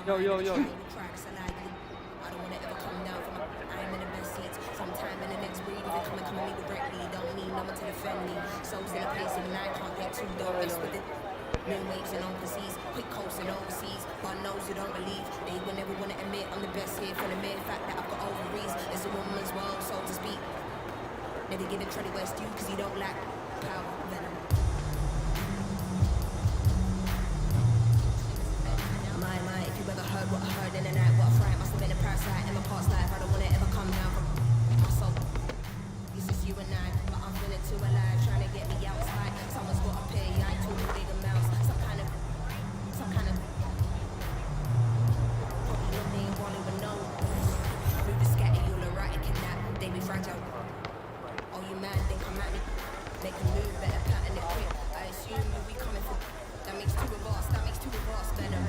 Yo, yo, yo. New waves and overseas, quick coasting overseas. God knows you don't believe. They will never want to admit I'm the best here for the mere fact that I've got ovaries. It's a woman's world, so to speak. Never give a Trelly West you, cause you don't lack power, venom. My, if you ever heard what I heard in the night, what I fright must have been a parasite in my past life. I don't want to ever come down from my soul. This is you and I, but I'm feeling too alive, trying to get me outside. Someone's got up here, yeah, I talk big amounts. Some kind of probably not me, won't even know. Move the scatter, you'll erratic in that. They be fragile. Oh, you mad, think I'm at me. They can move better, pattern it quick. I assume you'll be coming for. That makes two of us, better.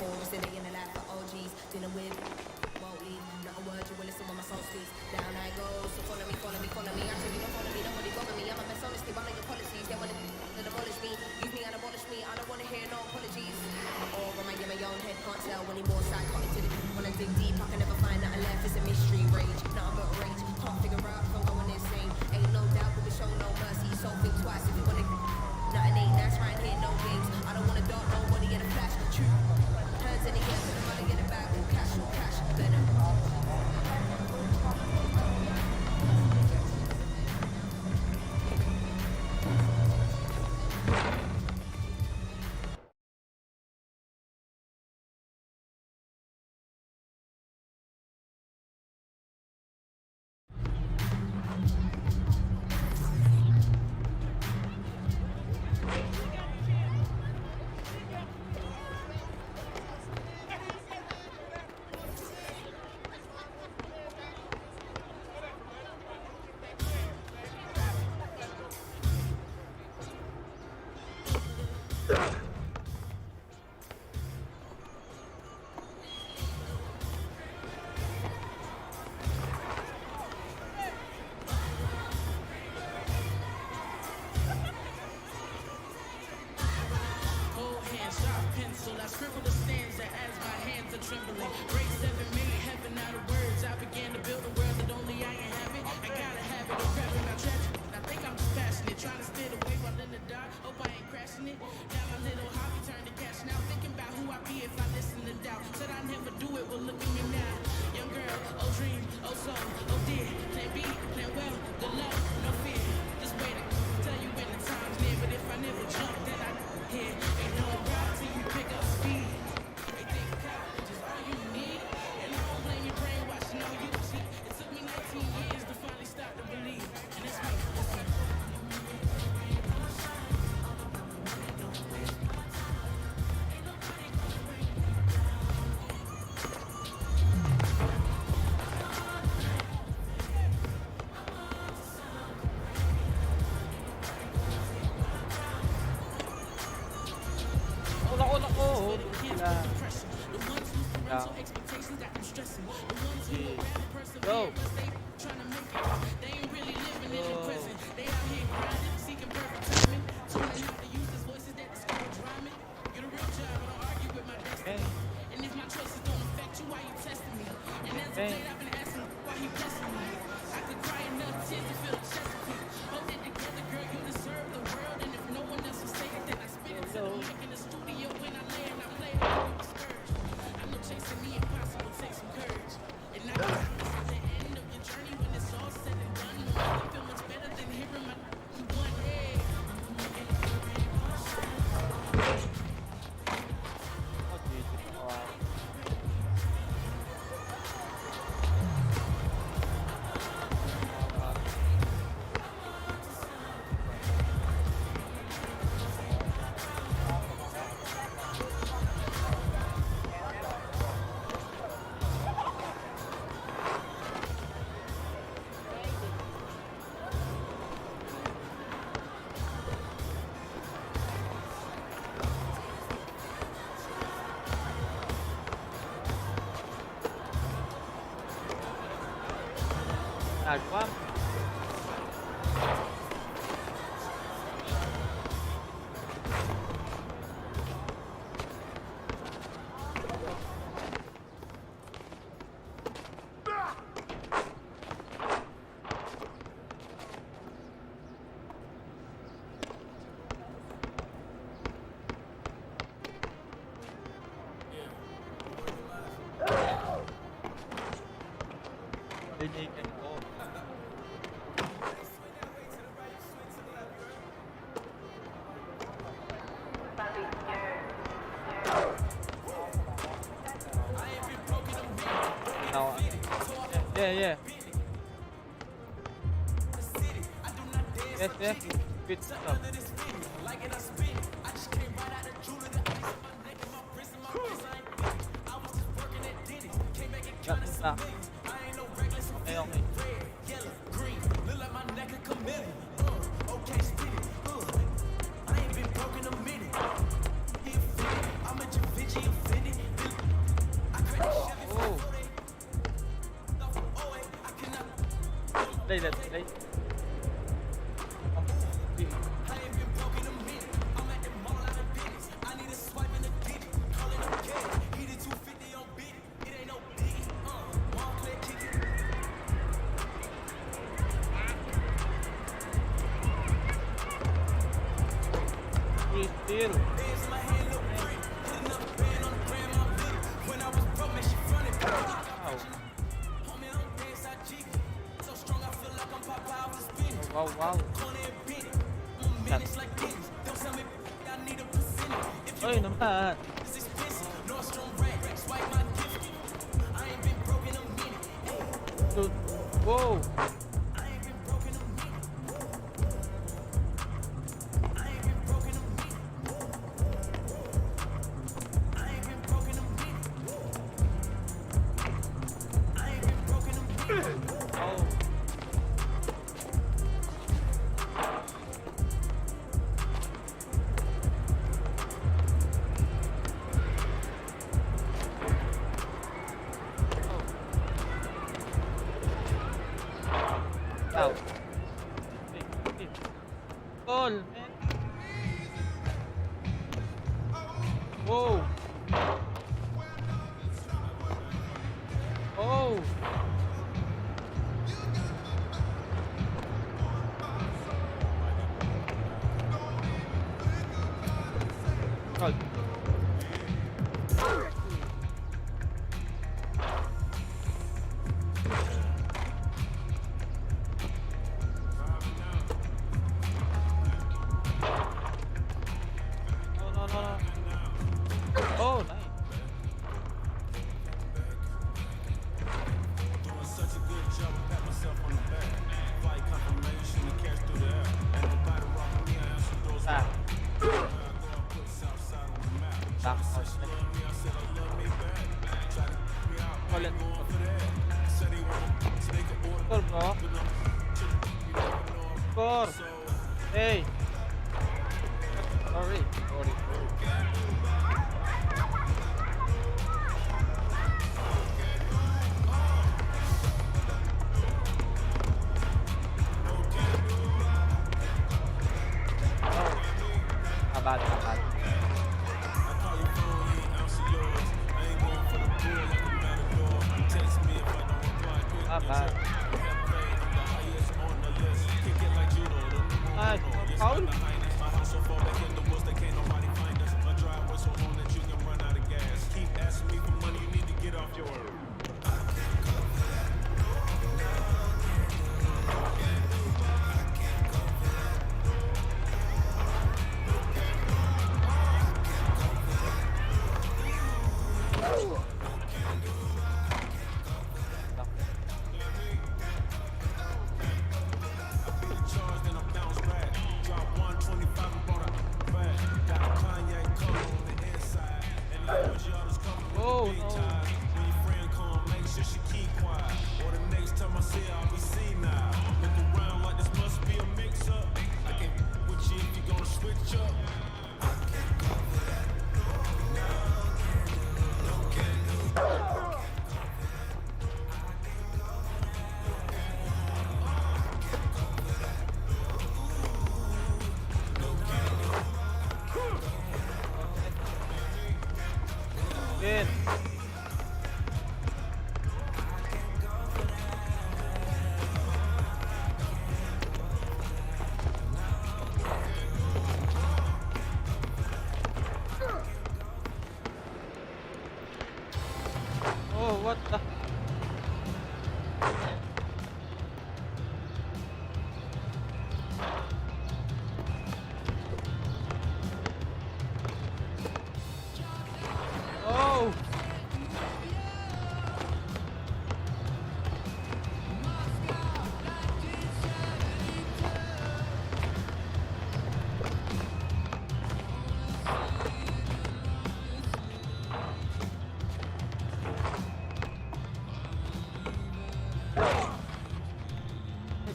before. It's the day in the life of OGs. Dealing with won't leave. Not a word, you will listen when my soul speaks. Down I go, so follow me, follow me, follow me. Actually, don't follow me, nobody bother me. I'm a mess honesty, running your policies. They want to demolish me, use me and abolish me. I don't want to hear no apologies. Or am I in my own head? Can't tell when he more psychotic to the when I dig deep, I can never find nothing left. It's a mystery, rage, nothing but rage. Can't figure out if I'm going insane. Ain't no doubt, but we show no mercy. So think twice if you wanna. Nothing ain't nice right here, no games. I don't wanna dart nobody in a flash. True. Hands in the air, put the money in the bag. All cash, better. Pencil, I scribble a stanza as my hands are trembling. Grade 7 made heaven out of words. I began to build a world that only I inhabit. I got a habit of grabbing my tragic. I think I'm just passionate, trying to steer away while in the dark. Hope I ain't crashing it. Now my little hobby turned to cash now. Thinking about who I'd be if I listen to doubt. Said I never do it, well look at me now. Young girl, oh dream, oh soul, oh dear. Plan B, plan well, good luck, no fear. Just wait, I tell you when the time's near. But if I never jump, then I hear. Ain't no ride till you pick up speed. They think college is all you need. And I don't blame your brainwashing, no you cheat. It took me 19 years to finally start to believe. And it's me, it's me. Go. Quá. Playmaking. No. Yeah. Yes. Good stuff. Got this now. Okay. Đây là đây. Không, đi. Free steal. Wow. Wow, wow. Thật. Ơi, naman. Dude. Wow. Oh. Out. Hey. Goal, man. Whoa. Oh. Goal. No. Oh, nice. Ah. Back out. Ulit. Score, bro. Score. Hey. Sorry. Abad. Abad. Nice. Foul? Oh, no. Win. Oh, what the? Oh!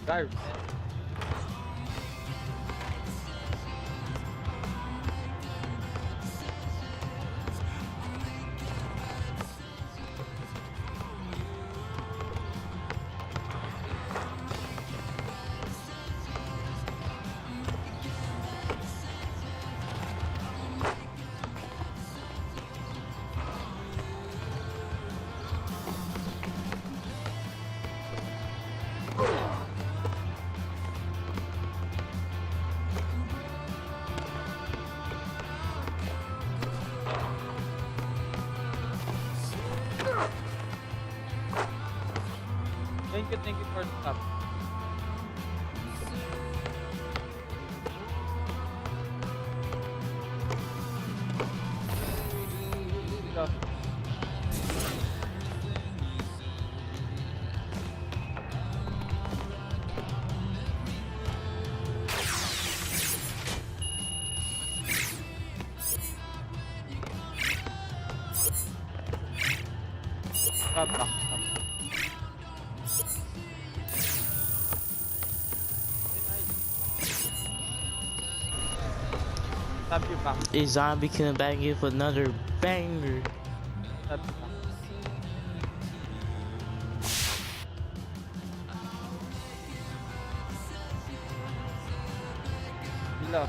Guys. Thank you for the sub. Go. Stop, stop, stop. Stop your back. A zombie coming back here for another banger. Stop your back. Below.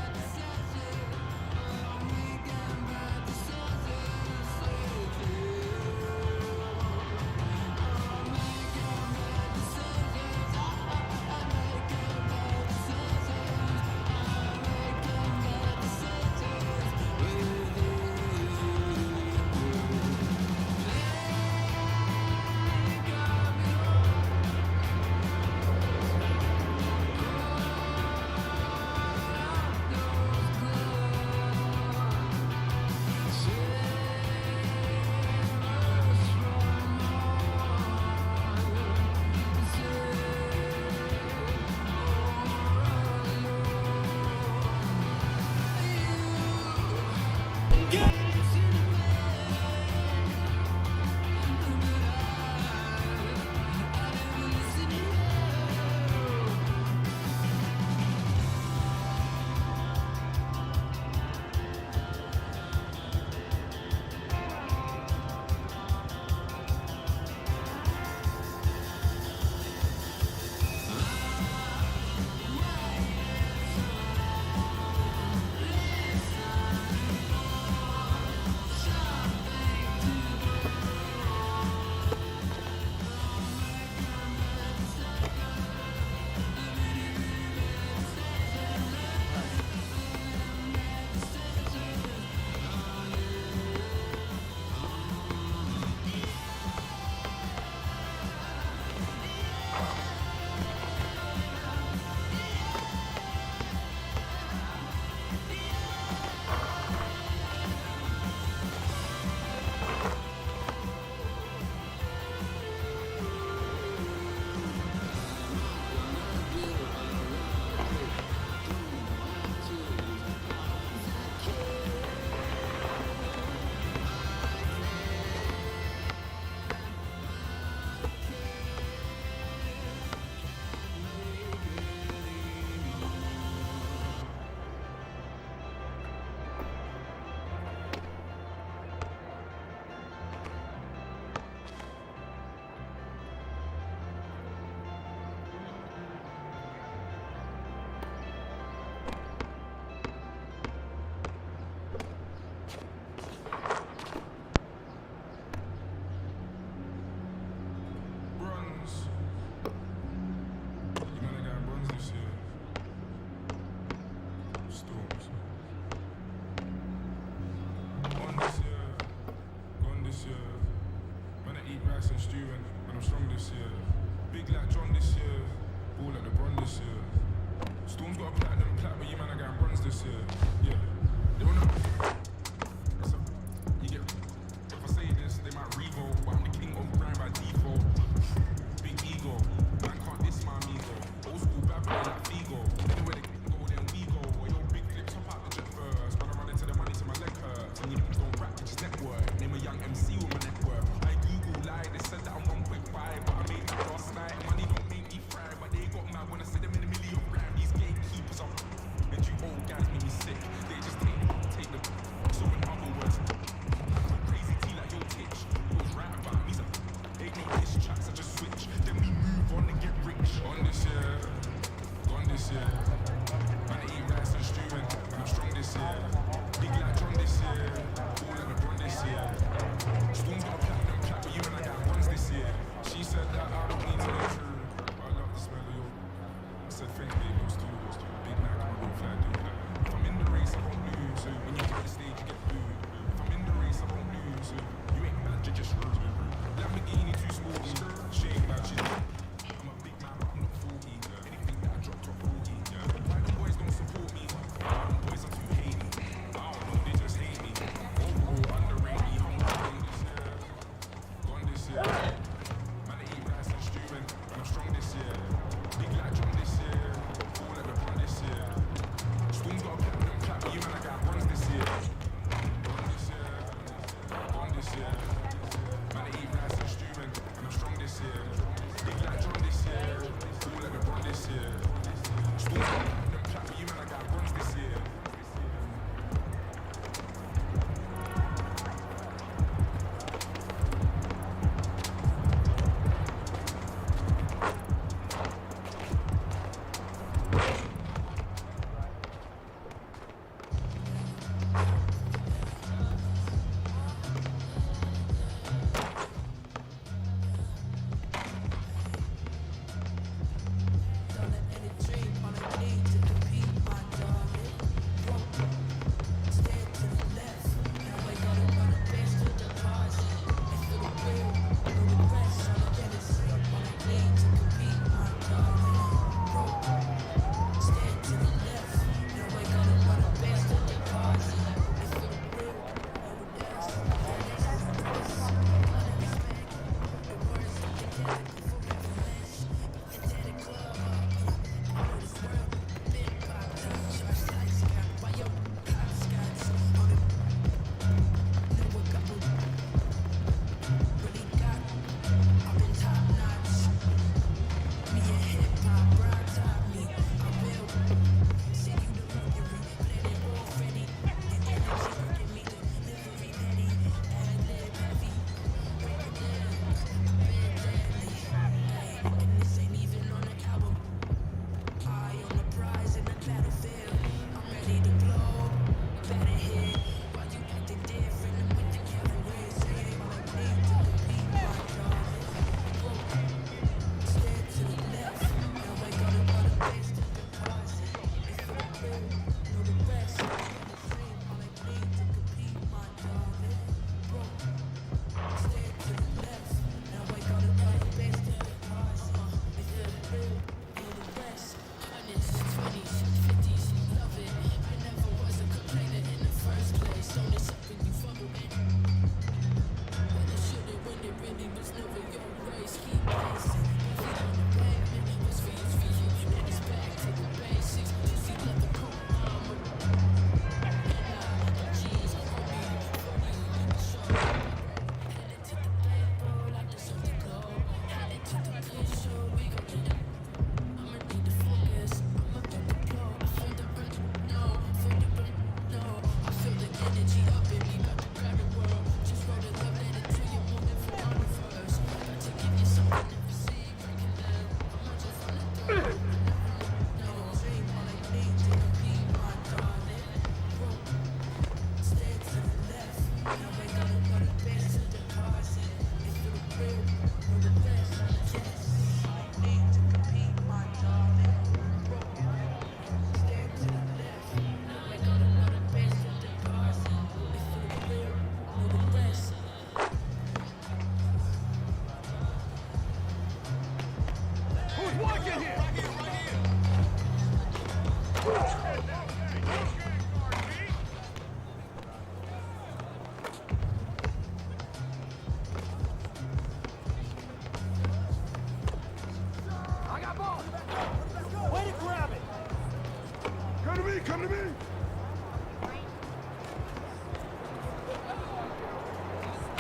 rice and stew and I'm strong this year. Big like John this year, ball like LeBron this year. Storm's got a platinum plat, but you man are getting bronze this year. Yeah, they wanna. So, you get. If I say this, they might revo, but I'm the king of grind by default. Big ego, man can't diss my amigo. Old school bad boy like Figo. Anywhere they go, then we go. Or your big clips, hop out the jet first. Man, I run into the money till my leg hurts. And you don't rap, just network. Name a young MC with my network. I Google lie, they said that I'm 1.5, but I made that last night. Money don't make me fry, but they got mad when I said them in a million grand. These gatekeepers are and you old guys make me sick. They just take the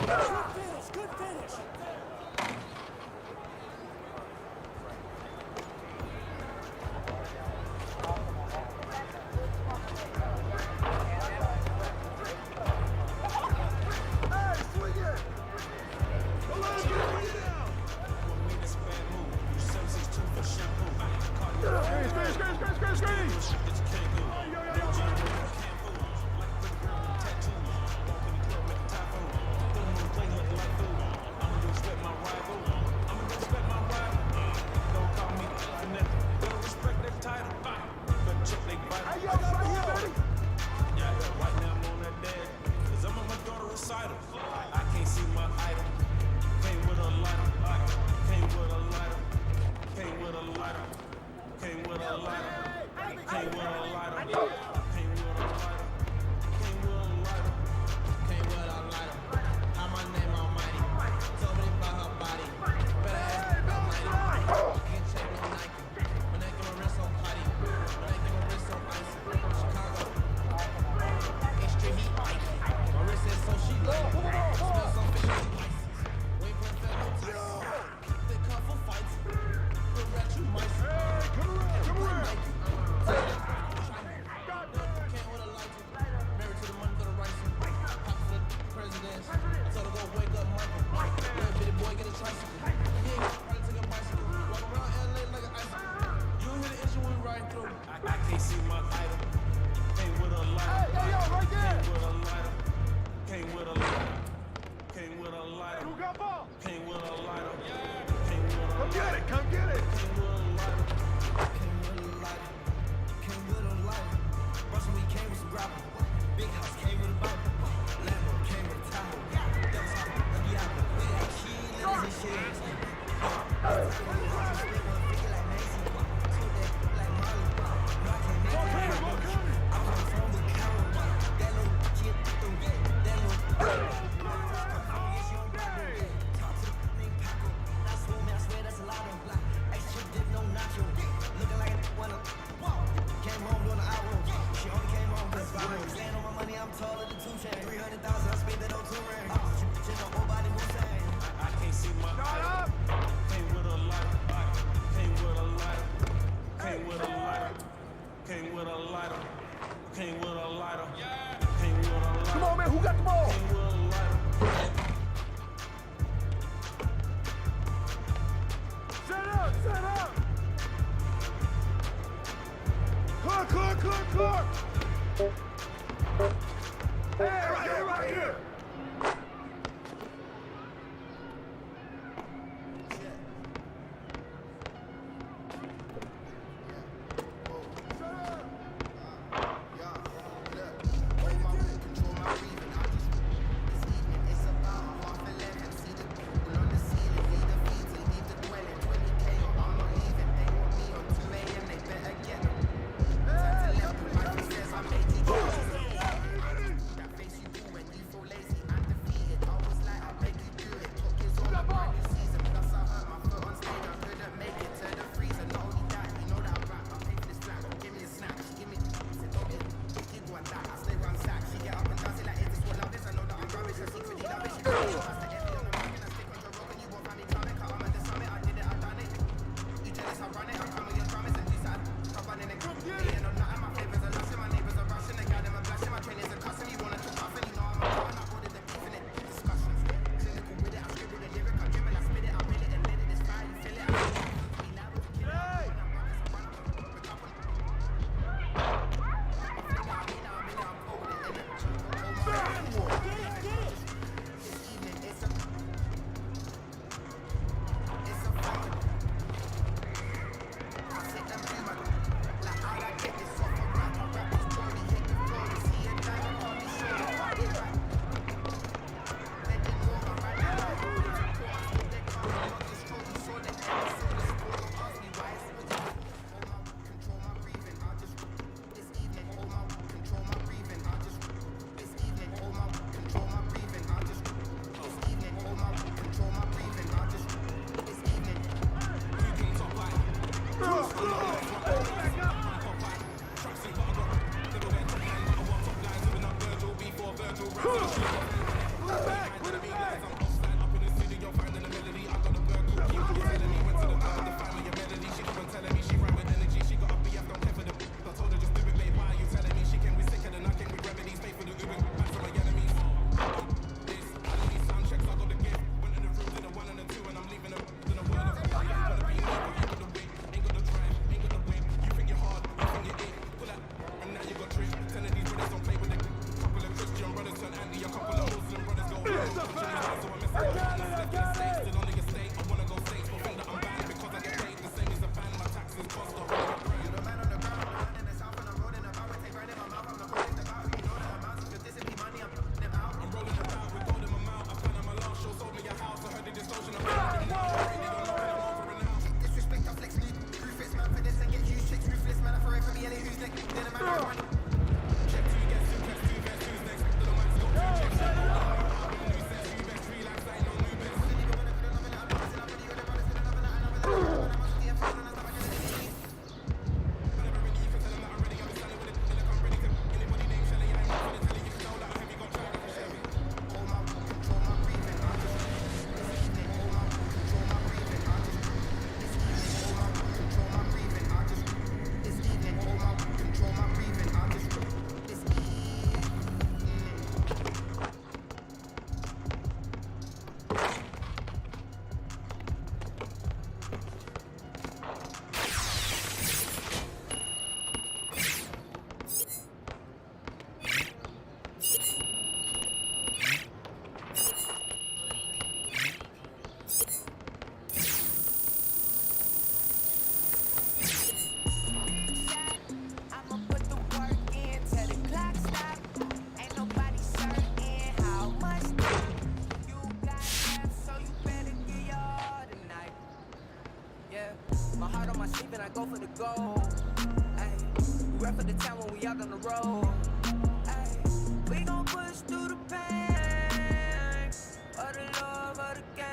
Good finish. I'ma put the work in till the clock stop. Ain't nobody certain how much time you got left, so you better get your all tonight. Yeah, my heart on my sleeve and I go for the goal. Ayy, we rep for the town when we out on the road. Ayy, we gon' push through the pain.